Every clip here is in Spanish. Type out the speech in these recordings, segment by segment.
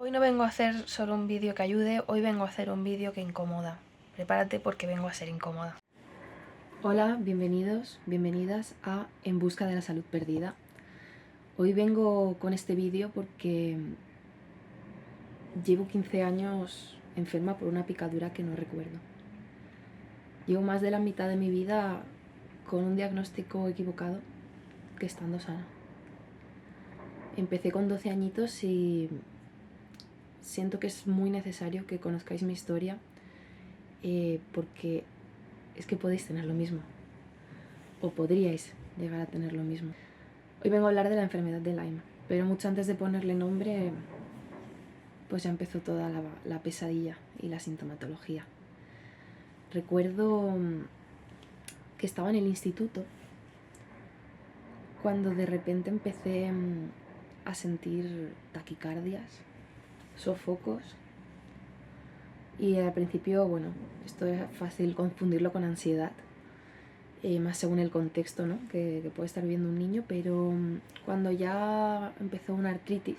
Hoy no vengo a hacer solo un vídeo que ayude, hoy vengo a hacer un vídeo que incomoda. Prepárate porque vengo a ser incómoda. Hola, bienvenidos, bienvenidas a En busca de la salud perdida. Hoy vengo con este vídeo porque llevo 15 años enferma por una picadura que no recuerdo. Llevo más de la mitad de mi vida con un diagnóstico equivocado que estando sana. Empecé con 12 añitos y siento que es muy necesario que conozcáis mi historia porque es que podéis tener lo mismo, o podríais llegar a tener lo mismo. Hoy vengo a hablar de la enfermedad de Lyme, pero mucho antes de ponerle nombre, pues ya empezó toda la pesadilla y la sintomatología. Recuerdo que estaba en el instituto cuando de repente empecé a sentir taquicardias, sofocos, y al principio, bueno, esto es fácil confundirlo con ansiedad, más según el contexto, ¿no? que puede estar viviendo un niño, pero cuando ya empezó una artritis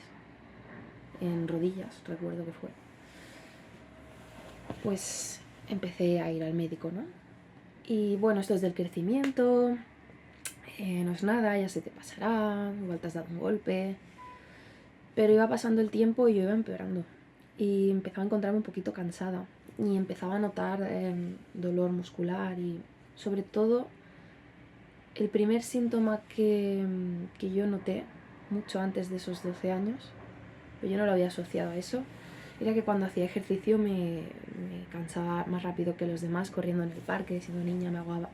en rodillas, recuerdo que fue, pues empecé a ir al médico, ¿no? Y bueno, esto es del crecimiento, no es nada, ya se te pasará, igual te has dado un golpe, pero iba pasando el tiempo y yo iba empeorando y empezaba a encontrarme un poquito cansada y empezaba a notar dolor muscular y sobre todo el primer síntoma que yo noté mucho antes de esos 12 años, pero yo no lo había asociado a eso, era que cuando hacía ejercicio me cansaba más rápido que los demás corriendo en el parque, siendo niña me ahogaba.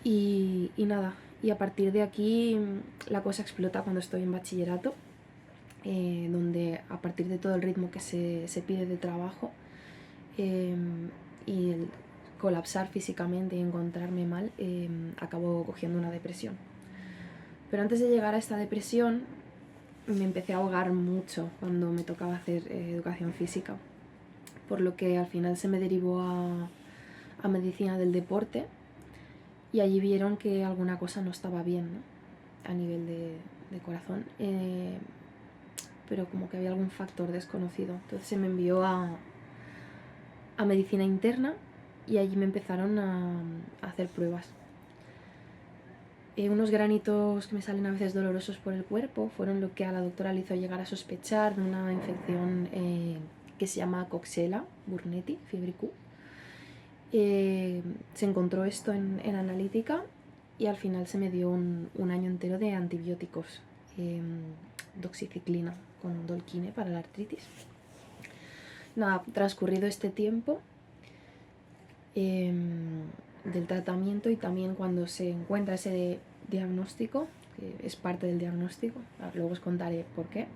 Y nada, y a partir de aquí la cosa explota cuando estoy en bachillerato, donde a partir de todo el ritmo que se pide de trabajo y el colapsar físicamente y encontrarme mal, acabo cogiendo una depresión. Pero antes de llegar a esta depresión me empecé a ahogar mucho cuando me tocaba hacer educación física, por lo que al final se me derivó a medicina del deporte y allí vieron que alguna cosa no estaba bien, ¿no? A nivel de corazón, pero como que había algún factor desconocido. Entonces se me envió a medicina interna y allí me empezaron a hacer pruebas. Unos granitos que me salen a veces dolorosos por el cuerpo fueron lo que a la doctora le hizo llegar a sospechar de una infección que se llama Coxiella burnetii, fiebre Q. Se encontró esto en analítica y al final se me dio un año entero de antibióticos, doxiciclina con Dolquine para la artritis. Nada, transcurrido este tiempo del tratamiento y también cuando se encuentra ese diagnóstico, que es parte del diagnóstico, luego os contaré por qué,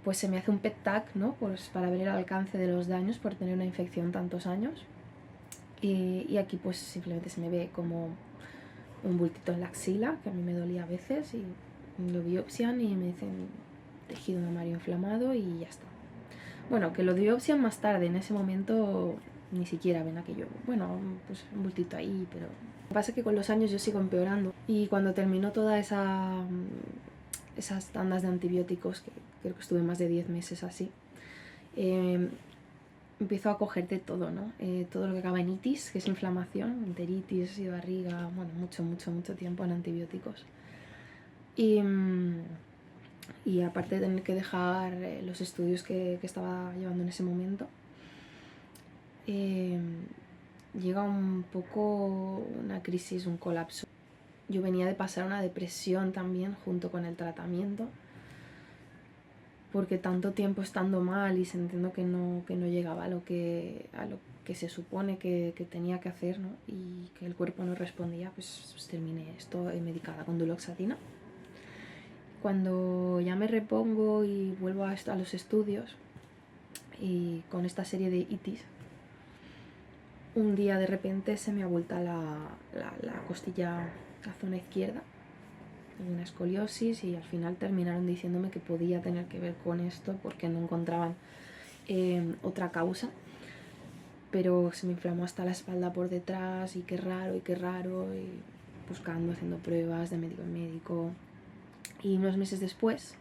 pues se me hace un PET-TAC, ¿no? Pues para ver el alcance de los daños por tener una infección tantos años. Y aquí pues simplemente se me ve como un bultito en la axila, que a mí me dolía a veces, y lo biopsian y me dicen tejido mamario inflamado y ya está. Bueno, que lo biopsian más tarde, en ese momento ni siquiera ven aquello. Bueno, pues un bultito ahí, pero... Lo que pasa es que con los años yo sigo empeorando y cuando terminó toda esas tandas de antibióticos, que creo que estuve más de 10 meses así, empiezo a cogerte todo, ¿no? Todo lo que acaba en itis, que es inflamación, enteritis y barriga, bueno, mucho tiempo en antibióticos. Y aparte de tener que dejar los estudios que estaba llevando en ese momento, llega un poco una crisis, un colapso. Yo venía de pasar una depresión también junto con el tratamiento, porque tanto tiempo estando mal y sintiendo que no llegaba a lo que se supone que tenía que hacer, ¿no? Y que el cuerpo no respondía, pues terminé esto medicada con duloxetina. Cuando ya me repongo y vuelvo a los estudios y con esta serie de itis, un día de repente se me abulta la costilla, la zona izquierda, una escoliosis, y al final terminaron diciéndome que podía tener que ver con esto porque no encontraban otra causa, pero se me inflamó hasta la espalda por detrás y qué raro, y buscando, haciendo pruebas de médico en médico. Y unos meses después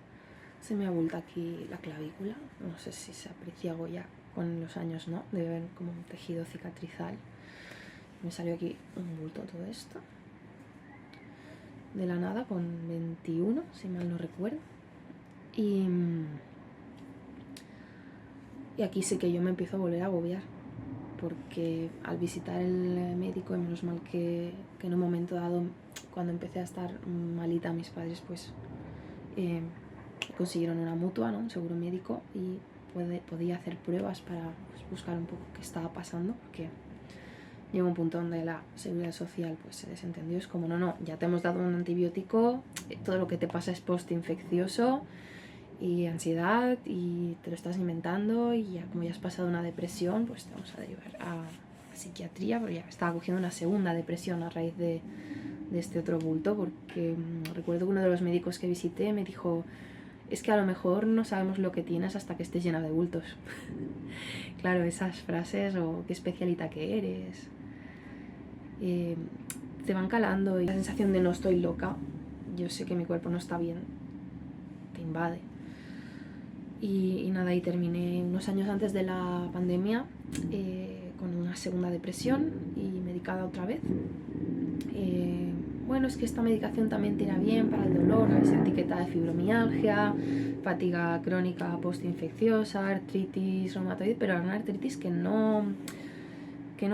Se me abulta aquí la clavícula, no sé si se aprecia algo ya con los años, ¿no? Debe haber como un tejido cicatrizal. Me salió aquí un bulto todo esto. De la nada, con 21, si mal no recuerdo. Y aquí sí que yo me empiezo a volver a agobiar. Porque al visitar el médico, y menos mal que en un momento dado, cuando empecé a estar malita, mis padres pues consiguieron una mutua, ¿no? Un seguro médico, y podía hacer pruebas para pues, buscar un poco qué estaba pasando, porque llegó un punto donde la seguridad social pues se desentendió. Es como, no, ya te hemos dado un antibiótico, todo lo que te pasa es postinfeccioso y ansiedad y te lo estás inventando, y ya como ya has pasado una depresión, pues te vamos a derivar a psiquiatría, porque ya estaba cogiendo una segunda depresión a raíz de este otro bulto, porque recuerdo que uno de los médicos que visité me dijo, es que a lo mejor no sabemos lo que tienes hasta que estés llena de bultos. Claro, esas frases, o qué especialita que eres, te van calando, y la sensación de no estoy loca, yo sé que mi cuerpo no está bien, te invade. Y nada, y terminé unos años antes de la pandemia con una segunda depresión y medicada otra vez. Bueno, es que esta medicación también te irá bien para el dolor, ¿no? Es etiqueta de fibromialgia, fatiga crónica postinfecciosa, artritis reumatoide, pero una artritis que no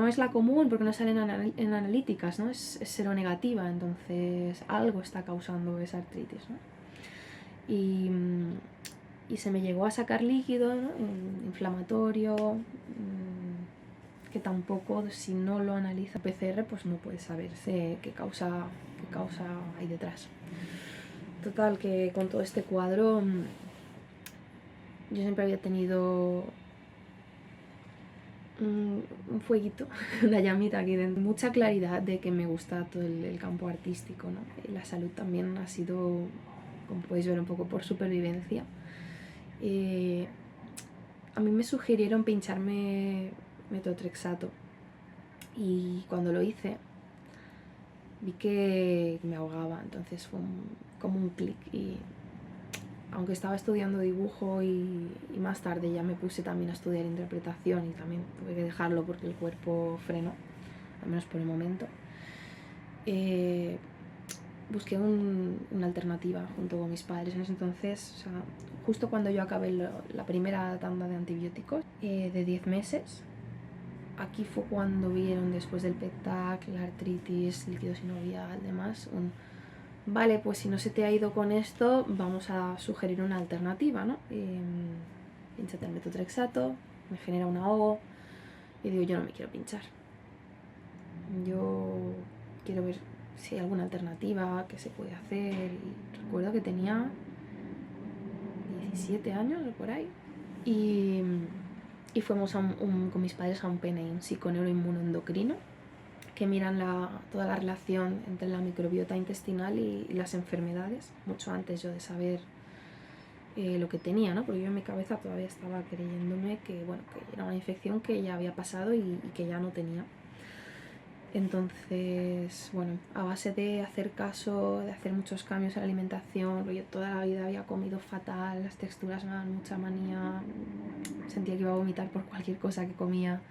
es la común, porque no salen en analíticas, ¿no? Es seronegativa, entonces algo está causando esa artritis, ¿no? Y se me llegó a sacar líquido, ¿no? Inflamatorio, que tampoco, si no lo analiza PCR, pues no puede saberse qué causa hay detrás. Total, que con todo este cuadro yo siempre había tenido un fueguito, una llamita aquí dentro, mucha claridad de que me gusta todo el campo artístico, ¿no? Y la salud también ha sido, como podéis ver, un poco por supervivencia. A mí me sugirieron pincharme metotrexato, y cuando lo hice vi que me ahogaba, entonces fue como un clic, y aunque estaba estudiando dibujo y más tarde ya me puse también a estudiar interpretación, y también tuve que dejarlo porque el cuerpo frenó, al menos por el momento, busqué una alternativa junto con mis padres en ese entonces. O sea, justo cuando yo acabé la primera tanda de antibióticos de 10 meses, aquí fue cuando vieron, después del PET-TAC, la artritis, líquido sinovial, demás, vale, pues si no se te ha ido con esto, vamos a sugerir una alternativa, ¿no? Pínchate el metotrexato, me genera un ahogo, y digo, yo no me quiero pinchar. Yo quiero ver si hay alguna alternativa que se puede hacer. Y recuerdo que tenía 17 años o por ahí, y fuimos con mis padres a un PNI, un psiconeuroinmunoendocrino, que miran toda la relación entre la microbiota intestinal y las enfermedades, mucho antes yo de saber lo que tenía, ¿no? Porque yo en mi cabeza todavía estaba creyéndome que, bueno, que era una infección que ya había pasado y que ya no tenía. Entonces, bueno, a base de hacer caso, de hacer muchos cambios en la alimentación, porque yo toda la vida había comido fatal, las texturas me daban mucha manía, sentía que iba a vomitar por cualquier cosa que comía,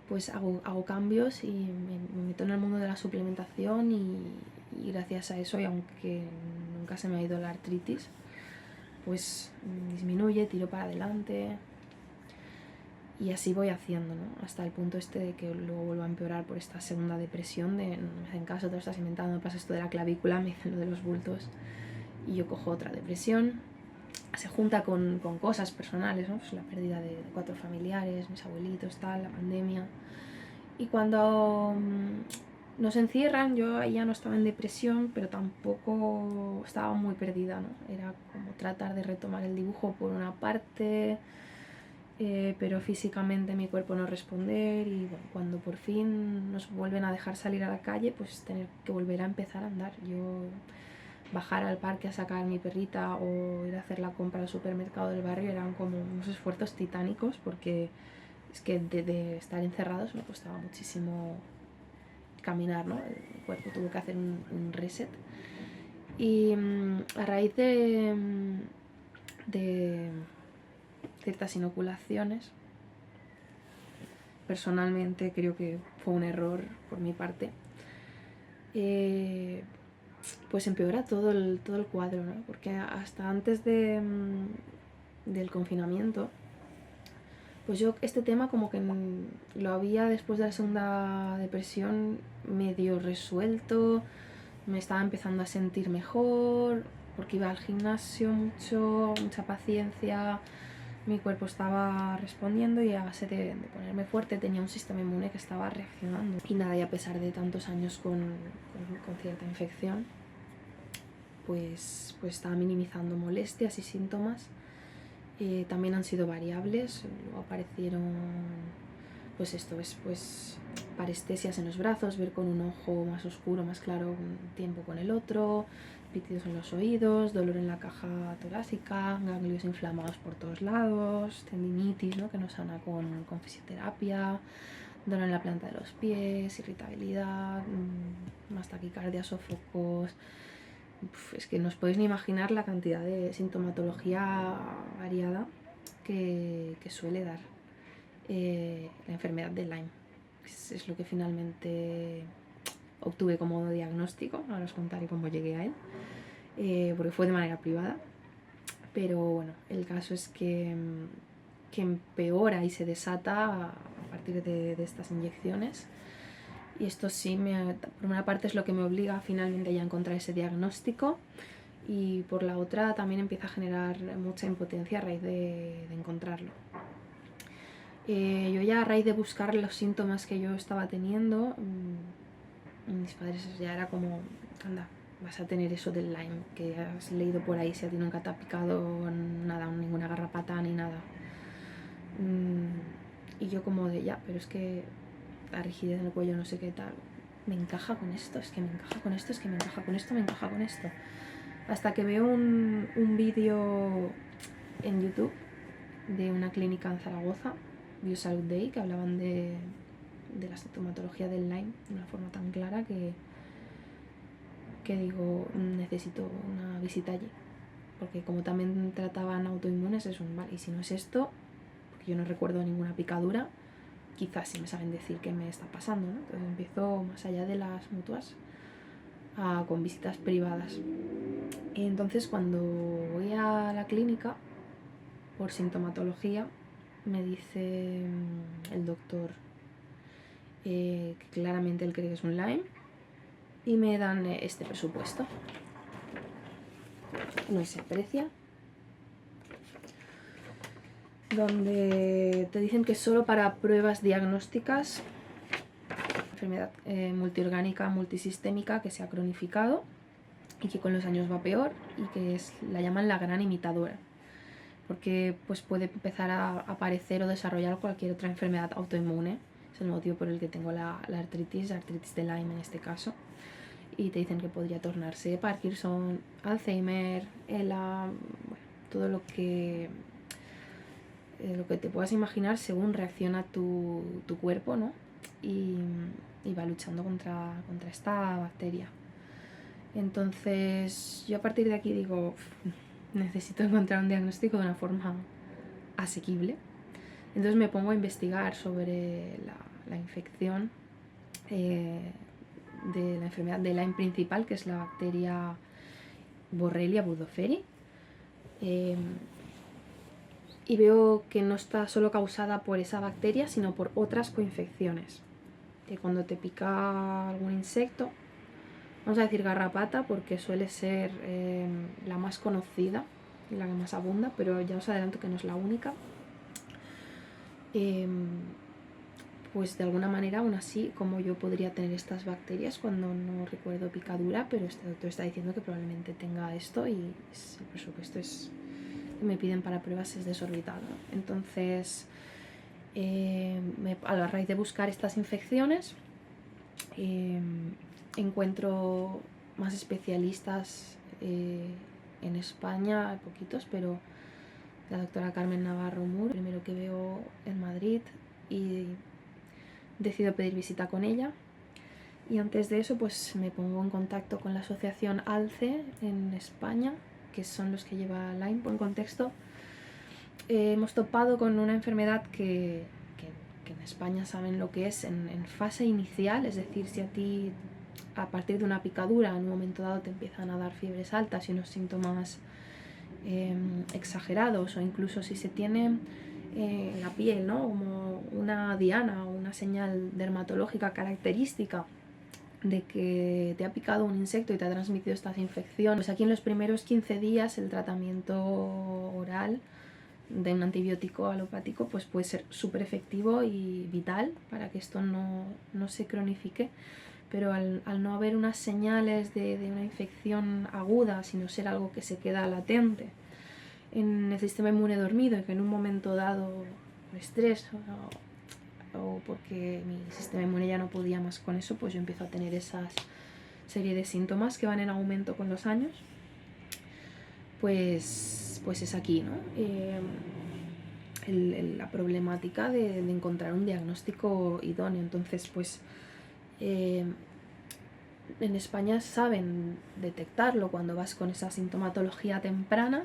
pues hago cambios y me meto en el mundo de la suplementación, y gracias a eso, y aunque nunca se me ha ido la artritis, pues disminuye, tiro para adelante. Y así voy haciendo, ¿no? Hasta el punto de que luego vuelvo a empeorar por esta segunda depresión de no me hacen caso, te lo estás inventando, me pasa esto de la clavícula, me dicen lo de los bultos, y yo cojo otra depresión. Se junta con cosas personales, ¿no? Pues la pérdida de 4 familiares, mis abuelitos, tal, la pandemia. Y cuando nos encierran, yo ahí ya no estaba en depresión, pero tampoco estaba muy perdida, ¿no? Era como tratar de retomar el dibujo por una parte, pero físicamente mi cuerpo no responder, y bueno, cuando por fin nos vuelven a dejar salir a la calle, pues tener que volver a empezar a andar. Yo bajar al parque a sacar a mi perrita o ir a hacer la compra al supermercado del barrio eran como unos esfuerzos titánicos, porque es que de estar encerrados me costaba muchísimo caminar, ¿no? El cuerpo tuvo que hacer un reset. Y a raíz de ciertas inoculaciones, personalmente creo que fue un error por mi parte, pues empeora todo el cuadro, ¿no? Porque hasta antes del confinamiento, pues yo este tema como que lo había, después de la segunda depresión, medio resuelto, me estaba empezando a sentir mejor, porque iba al gimnasio mucho, mucha paciencia, mi cuerpo estaba respondiendo y a base de ponerme fuerte tenía un sistema inmune que estaba reaccionando. Y nada, y a pesar de tantos años con cierta infección, pues estaba minimizando molestias y síntomas. También han sido variables, luego aparecieron pues esto, pues parestesias en los brazos, ver con un ojo más oscuro, más claro un tiempo con el otro, pitidos en los oídos, dolor en la caja torácica, ganglios inflamados por todos lados, tendinitis, ¿no? Que no sana con fisioterapia, dolor en la planta de los pies, irritabilidad, más taquicardia, sofocos. Es que no os podéis ni imaginar la cantidad de sintomatología variada que suele dar la enfermedad de Lyme. Es lo que finalmente obtuve como diagnóstico. Ahora os contaré cómo llegué a él, porque fue de manera privada. Pero bueno, el caso es que empeora y se desata a partir de estas inyecciones. Y esto sí, por una parte es lo que me obliga finalmente ya a encontrar ese diagnóstico, y por la otra también empieza a generar mucha impotencia a raíz de encontrarlo. Yo ya a raíz de buscar los síntomas que yo estaba teniendo, mis padres ya era como, anda, vas a tener eso del Lyme, que has leído por ahí, si a ti nunca te ha picado nada, ninguna garrapata ni nada. Y yo como de, ya, pero es que la rigidez en el cuello, no sé qué tal, me encaja con esto, es que me encaja con esto, es que me encaja con esto, me encaja con esto. Hasta que veo un vídeo en YouTube de una clínica en Zaragoza, Biosalud Day, que hablaban de la sintomatología del Lyme de una forma tan clara que digo, necesito una visita allí. Porque como también trataban autoinmunes, es un, vale, y si no es esto, porque yo no recuerdo ninguna picadura, quizás sí me saben decir qué me está pasando, ¿no? Entonces empiezo más allá de las mutuas con visitas privadas. Y entonces cuando voy a la clínica por sintomatología, me dice el doctor que claramente él cree que es un Lyme, y me dan este presupuesto. No se aprecia, donde te dicen que solo para pruebas diagnósticas, enfermedad multiorgánica multisistémica que se ha cronificado y que con los años va peor, y que la llaman la gran imitadora, porque pues puede empezar a aparecer o desarrollar cualquier otra enfermedad autoinmune. Es el motivo por el que tengo la artritis de Lyme en este caso, y te dicen que podría tornarse Parkinson, Alzheimer, ELA, bueno, todo lo que te puedas imaginar según reacciona tu cuerpo, ¿no? Y va luchando contra esta bacteria. Entonces yo a partir de aquí digo, necesito encontrar un diagnóstico de una forma asequible. Entonces me pongo a investigar sobre la infección de la enfermedad de Lyme principal, que es la bacteria Borrelia burgdorferi, y veo que no está solo causada por esa bacteria, sino por otras coinfecciones. Que cuando te pica algún insecto, vamos a decir garrapata porque suele ser la más conocida y la que más abunda, pero ya os adelanto que no es la única. Pues de alguna manera, aún así, como yo podría tener estas bacterias cuando no recuerdo picadura, pero este doctor está diciendo que probablemente tenga esto, y el presupuesto que me piden para pruebas es desorbitado. Entonces, a la raíz de buscar estas infecciones, encuentro más especialistas en España, hay poquitos, pero la doctora Carmen Navarro Mur, primero que veo en Madrid, y decido pedir visita con ella. Y antes de eso pues me pongo en contacto con la asociación ALCE en España, que son los que lleva Lyme. Por contexto, hemos topado con una enfermedad que en España saben lo que es en fase inicial, es decir, si a ti a partir de una picadura en un momento dado te empiezan a dar fiebres altas y unos síntomas exagerados, o incluso si se tiene la piel, ¿no?, como una diana o una señal dermatológica característica de que te ha picado un insecto y te ha transmitido estas infecciones, pues aquí en los primeros 15 días el tratamiento oral de un antibiótico alopático pues puede ser súper efectivo y vital para que esto no se cronifique. Pero al no haber unas señales de una infección aguda, sino ser algo que se queda latente en el sistema inmune dormido, y que en un momento dado por estrés o porque mi sistema inmune ya no podía más con eso, pues yo empiezo a tener esas serie de síntomas que van en aumento con los años. Pues es aquí, ¿no? La problemática de encontrar un diagnóstico idóneo. Entonces, pues en España saben detectarlo cuando vas con esa sintomatología temprana,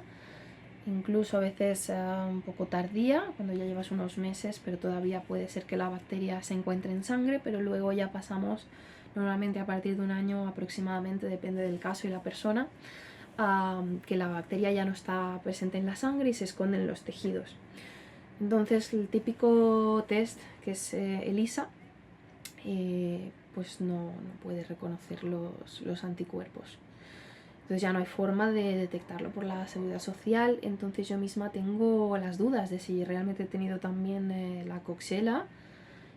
incluso a veces un poco tardía, cuando ya llevas unos meses, pero todavía puede ser que la bacteria se encuentre en sangre, pero luego ya pasamos normalmente a partir de un año aproximadamente, depende del caso y la persona, que la bacteria ya no está presente en la sangre y se esconde en los tejidos. Entonces el típico test, que es ELISA, pues no puede reconocer los anticuerpos. Entonces ya no hay forma de detectarlo por la seguridad social. Entonces yo misma tengo las dudas de si realmente he tenido también la Coxiella,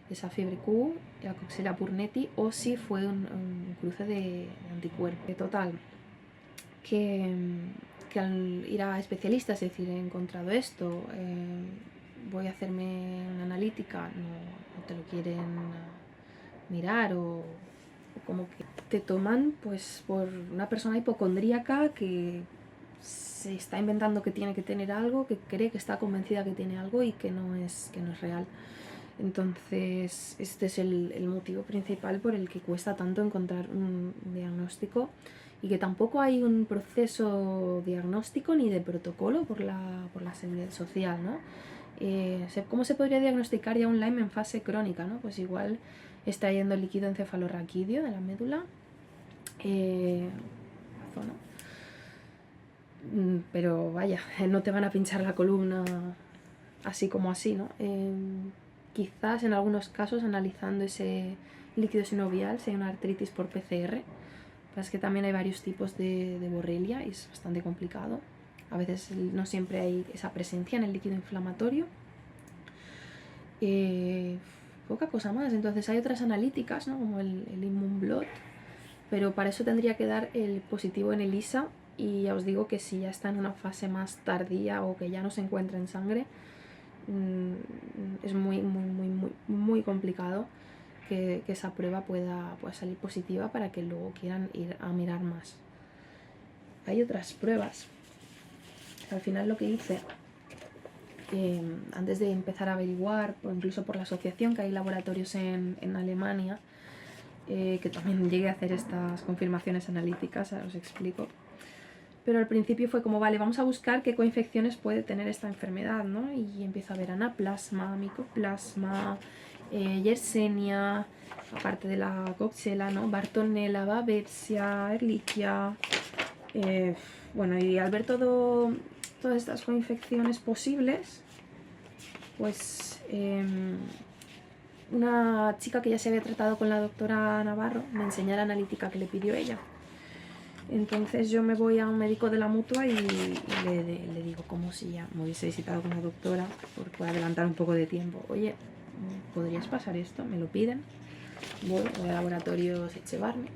esa fiebre Q, la Coxiella burnetii, o si fue un cruce de anticuerpos. Total, que al ir a especialistas, es decir, he encontrado esto, voy a hacerme una analítica, no te lo quieren mirar, o como que te toman pues por una persona hipocondríaca que se está inventando que tiene que tener algo, que cree que está convencida que tiene algo y que no es real. Entonces este es el motivo principal por el que cuesta tanto encontrar un diagnóstico, y que tampoco hay un proceso diagnóstico ni de protocolo por la seguridad social, ¿no? ¿Cómo se podría diagnosticar ya un Lyme en fase crónica, ¿no? Pues igual extrayendo el líquido encefalorraquídeo de la médula, la zona. Pero vaya, no te van a pinchar la columna así como así, ¿no? Quizás en algunos casos, analizando ese líquido sinovial, si hay una artritis por PCR. Pero es que también hay varios tipos de borrelia y es bastante complicado. A veces no siempre hay esa presencia en el líquido inflamatorio. Poca cosa más. Entonces hay otras analíticas, ¿no?, como el Immunblot, pero para eso tendría que dar el positivo en ELISA, y ya os digo que si ya está en una fase más tardía o que ya no se encuentra en sangre, es muy complicado que esa prueba pueda salir positiva para que luego quieran ir a mirar más. Hay otras pruebas. Al final lo que hice, antes de empezar a averiguar, o incluso por la asociación, que hay laboratorios en Alemania, que también llegué a hacer estas confirmaciones analíticas, ahora os explico. Pero al principio fue como, vale, vamos a buscar qué coinfecciones puede tener esta enfermedad, ¿no? Y empiezo a ver anaplasma, micoplasma, Yersinia, aparte de la Coxiella, ¿no?, Bartonella, Babesia, Ehrlichia. Bueno, y al ver todas estas coinfecciones posibles, pues una chica que ya se había tratado con la doctora Navarro me enseñó la analítica que le pidió ella. Entonces yo me voy a un médico de la mutua y le digo, como si ya me hubiese visitado con la doctora, por adelantar un poco de tiempo. Oye, ¿podrías pasar esto? Me lo piden. Voy al laboratorio Echevarne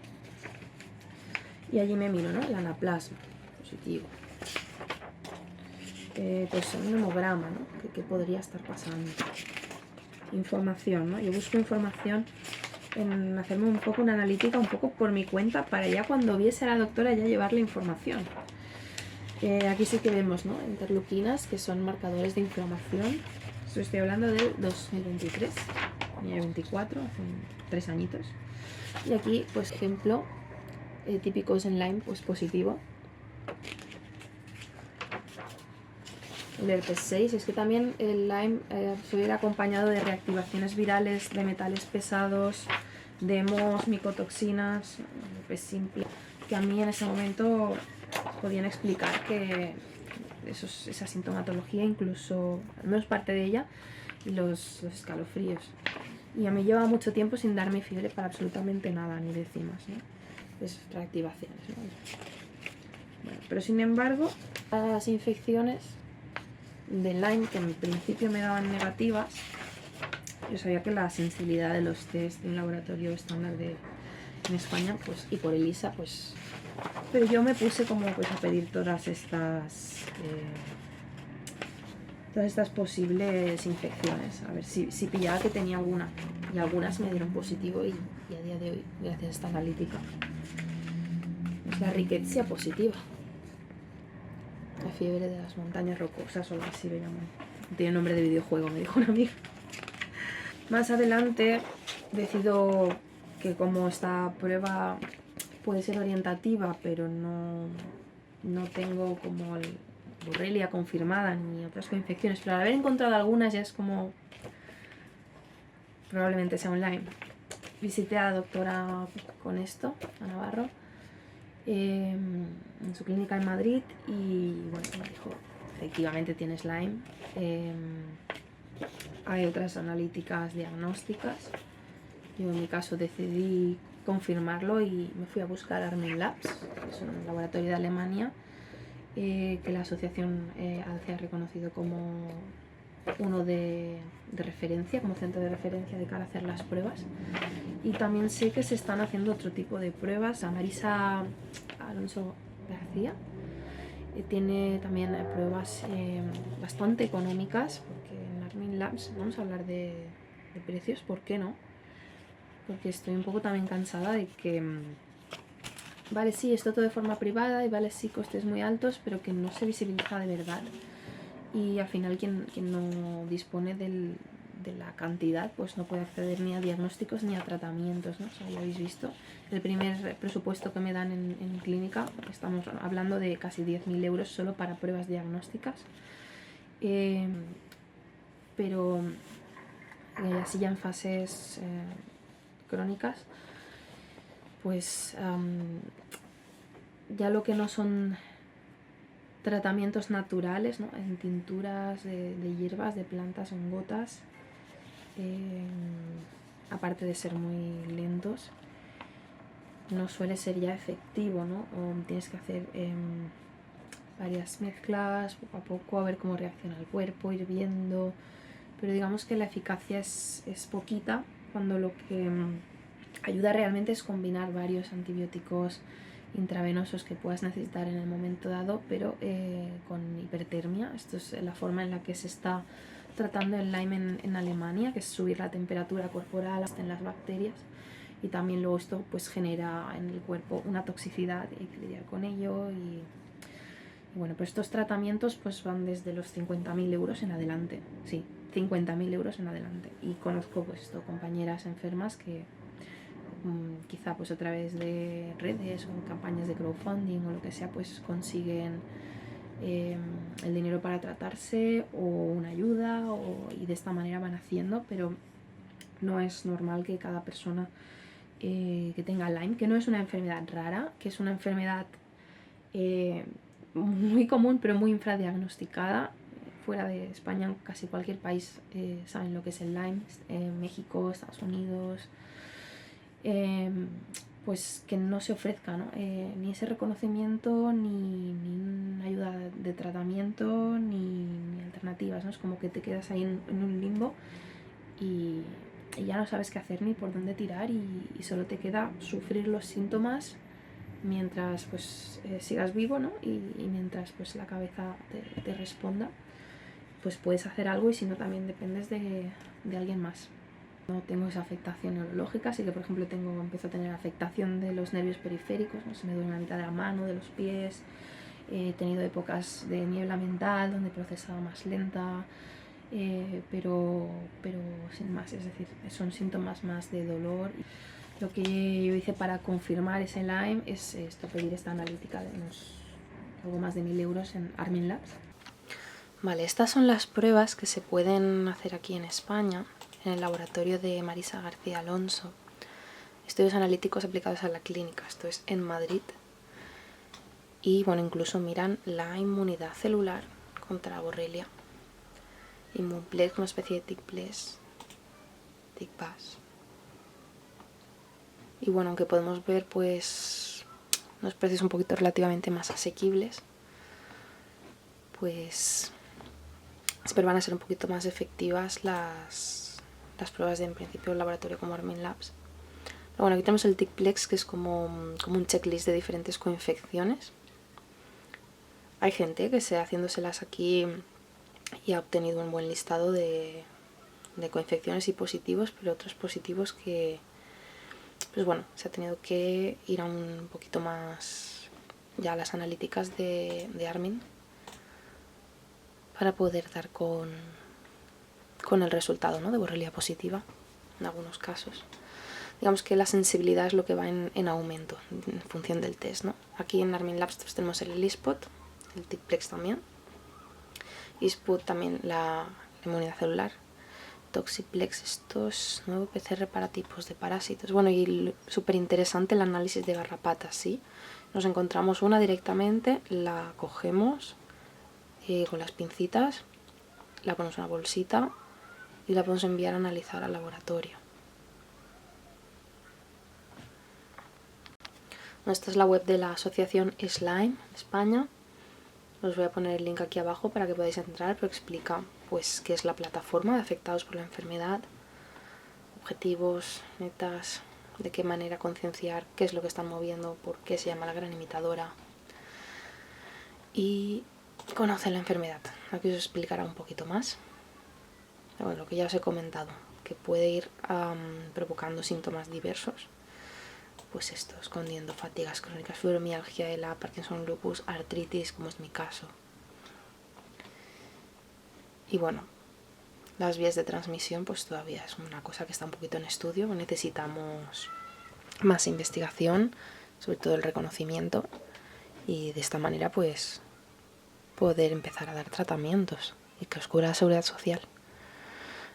y allí me miro, ¿no?, el anaplasma positivo. Pues un hemograma, ¿no?, ¿Qué podría estar pasando? Información, ¿no? Yo busco información en hacerme un poco una analítica, un poco por mi cuenta, para ya cuando viese a la doctora ya llevarle información. Aquí sí que vemos, ¿no?, interleuquinas, que son marcadores de inflamación. Esto estoy hablando del 2023. tenía 24, hace 3 añitos. Y aquí, pues ejemplo, típicos en Lyme, pues positivo. El herpes 6, es que también el Lyme suele ir acompañado de reactivaciones virales, de metales pesados, de mohos, micotoxinas, herpes simple, que a mí en ese momento podían explicar que esa sintomatología, incluso, al menos parte de ella, y los escalofríos. Y a mí llevaba mucho tiempo sin darme fiebre para absolutamente nada, ni décimas, ¿no? Pues reactivaciones, ¿no? Bueno, pero sin embargo, las infecciones de Lyme, que en principio me daban negativas, yo sabía que la sensibilidad de los test de un laboratorio estándar en España, pues, y por ELISA, pues... Pero yo me puse como pues a pedir todas estas posibles infecciones, a ver si pillaba que tenía alguna. Y algunas me dieron positivo y a día de hoy, gracias a esta analítica, es la rickettsia positiva. La fiebre de las montañas rocosas o algo así lo llaman. Tiene nombre de videojuego, me dijo una amiga. Más adelante decido que como esta prueba puede ser orientativa, pero no tengo como el Borrelia confirmada ni otras coinfecciones, pero al haber encontrado algunas ya es como probablemente sea un Lyme. Visité a la doctora con esto, a Navarro, en su clínica en Madrid, y bueno, me dijo, efectivamente tienes Lyme. Hay otras analíticas diagnósticas. Yo en mi caso decidí confirmarlo y me fui a buscar Armin Labs, que es un laboratorio de Alemania, que la asociación ALCE ha reconocido como uno de referencia, como centro de referencia de cara a hacer las pruebas. Y también sé que se están haciendo otro tipo de pruebas. A Marisa Alonso García tiene también pruebas bastante económicas, porque en Armin Labs, vamos a hablar de precios, ¿por qué no? Porque estoy un poco también cansada de que, vale, sí, esto todo de forma privada y vale, sí, costes muy altos, pero que no se visibiliza de verdad. Y al final quien no dispone de la cantidad, pues no puede acceder ni a diagnósticos ni a tratamientos, ¿no? O sea, ya habéis visto, el primer presupuesto que me dan en clínica, estamos hablando de casi 10.000 euros solo para pruebas diagnósticas. Pero así ya en fases crónicas, pues ya lo que no son tratamientos naturales, ¿no? En tinturas de hierbas, de plantas o en gotas, aparte de ser muy lentos, no suele ser ya efectivo, ¿no? O tienes que hacer varias mezclas poco a poco, a ver cómo reacciona el cuerpo, ir viendo, pero digamos que la eficacia es poquita, cuando lo que ayuda realmente es combinar varios antibióticos intravenosos que puedas necesitar en el momento dado, pero con hipertermia. Esto es la forma en la que se está tratando el Lyme en Alemania, que es subir la temperatura corporal hasta en las bacterias, y también luego esto pues genera en el cuerpo una toxicidad y hay que lidiar con ello. Y bueno, pues estos tratamientos pues van desde los 50.000 euros en adelante, sí, 50.000 euros en adelante. Y conozco pues compañeras enfermas que quizá pues a través de redes o campañas de crowdfunding o lo que sea, pues consiguen el dinero para tratarse o una ayuda, y de esta manera van haciendo, pero no es normal que cada persona que tenga Lyme, que no es una enfermedad rara, que es una enfermedad muy común pero muy infradiagnosticada. Fuera de España, en casi cualquier país saben lo que es el Lyme, México, Estados Unidos, pues que no se ofrezca, ¿no? Ni ese reconocimiento, ni una ayuda de tratamiento, ni alternativas, ¿no? Es como que te quedas ahí en un limbo y ya no sabes qué hacer ni por dónde tirar, y solo te queda sufrir los síntomas mientras pues sigas vivo, ¿no? Y mientras pues la cabeza te responda, pues puedes hacer algo, y si no también dependes de alguien más. No tengo esa afectación neurológica, así que por ejemplo empiezo a tener afectación de los nervios periféricos, ¿no? Se me duele la mitad de la mano, de los pies, he tenido épocas de niebla mental donde procesaba más lenta, pero sin más, es decir, son síntomas más de dolor. Lo que yo hice para confirmar ese Lyme es esto, pedir esta analítica de algo más de 1000 euros en Armin Labs. Vale, estas son las pruebas que se pueden hacer aquí en España, en el laboratorio de Marisa García Alonso. Estudios analíticos aplicados a la clínica, esto es en Madrid. Y bueno, incluso miran la inmunidad celular contra la borrelia. Immunplex, una especie de TIC-Ples, TIC-Pass. Y bueno, aunque podemos ver pues unos precios un poquito relativamente más asequibles, pues espero van a ser un poquito más efectivas las pruebas de en principio el laboratorio como Armin Labs. Pero bueno, aquí tenemos el TIC-Plex, que es como un checklist de diferentes coinfecciones. Hay gente que se haciéndoselas aquí y ha obtenido un buen listado de coinfecciones y positivos, pero otros positivos que, pues bueno, se ha tenido que ir a un poquito más ya a las analíticas de Armin para poder dar con el resultado, ¿no?, de borrelia positiva en algunos casos. Digamos que la sensibilidad es lo que va en aumento en función del test, ¿no? Aquí en Armin Labs pues tenemos el ELISpot, el TIC-Plex también, ISPUT también la inmunidad celular, Toxiplex, estos nuevo PCR para tipos de parásitos. Bueno, y súper interesante el análisis de garrapatas, ¿sí? Nos encontramos una directamente, la cogemos con las pincitas, la ponemos en una bolsita y la podemos enviar a analizar al laboratorio. Esta es la web de la asociación Slime España. Os voy a poner el link aquí abajo para que podáis entrar, pero explica pues qué es la plataforma de afectados por la enfermedad, objetivos, metas, de qué manera concienciar, qué es lo que están moviendo, por qué se llama la gran imitadora y conoce la enfermedad. Aquí os explicará un poquito más. Bueno, lo que ya os he comentado, que puede ir provocando síntomas diversos. Pues esto, escondiendo fatigas crónicas, fibromialgia, ELA, Parkinson, lupus, artritis, como es mi caso. Y bueno, las vías de transmisión pues todavía es una cosa que está un poquito en estudio, necesitamos más investigación, sobre todo el reconocimiento, y de esta manera pues poder empezar a dar tratamientos y que os cubra la seguridad social.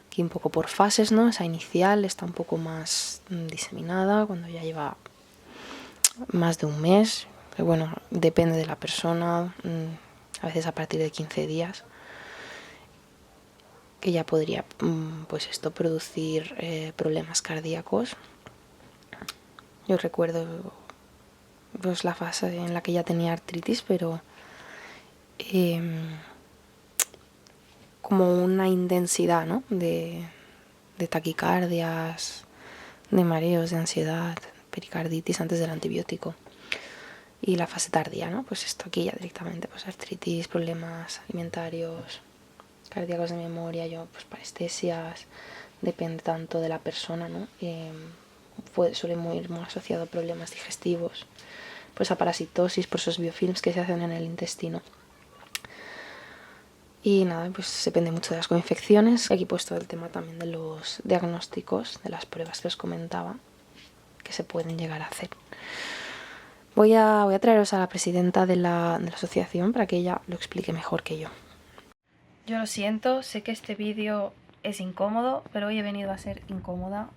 Aquí un poco por fases, ¿no? Esa inicial está un poco más diseminada cuando ya lleva más de un mes, pero bueno, depende de la persona, a veces a partir de 15 días, que ya podría pues esto producir problemas cardíacos. Yo recuerdo pues la fase en la que ya tenía artritis, pero como una intensidad, ¿no?, de taquicardias, de mareos, de ansiedad, pericarditis antes del antibiótico. Y la fase tardía, ¿no? Pues esto aquí ya directamente, pues artritis, problemas alimentarios, cardíacos de memoria, pues parestesias, depende tanto de la persona, ¿no? Suele ir muy asociado a problemas digestivos, pues a parasitosis, por esos biofilms que se hacen en el intestino. Y nada, pues depende mucho de las coinfecciones. Aquí he puesto el tema también de los diagnósticos, de las pruebas que os comentaba, que se pueden llegar a hacer. Voy a traeros a la presidenta de la asociación para que ella lo explique mejor que yo. Yo lo siento, sé que este vídeo es incómodo, pero hoy he venido a ser incómoda.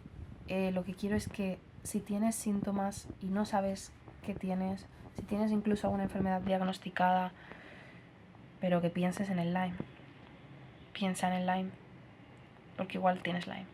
Lo que quiero es que si tienes síntomas y no sabes qué tienes, si tienes incluso alguna enfermedad diagnosticada, pero que pienses en el Lyme. Piensa en el Lyme, porque igual tienes Lyme.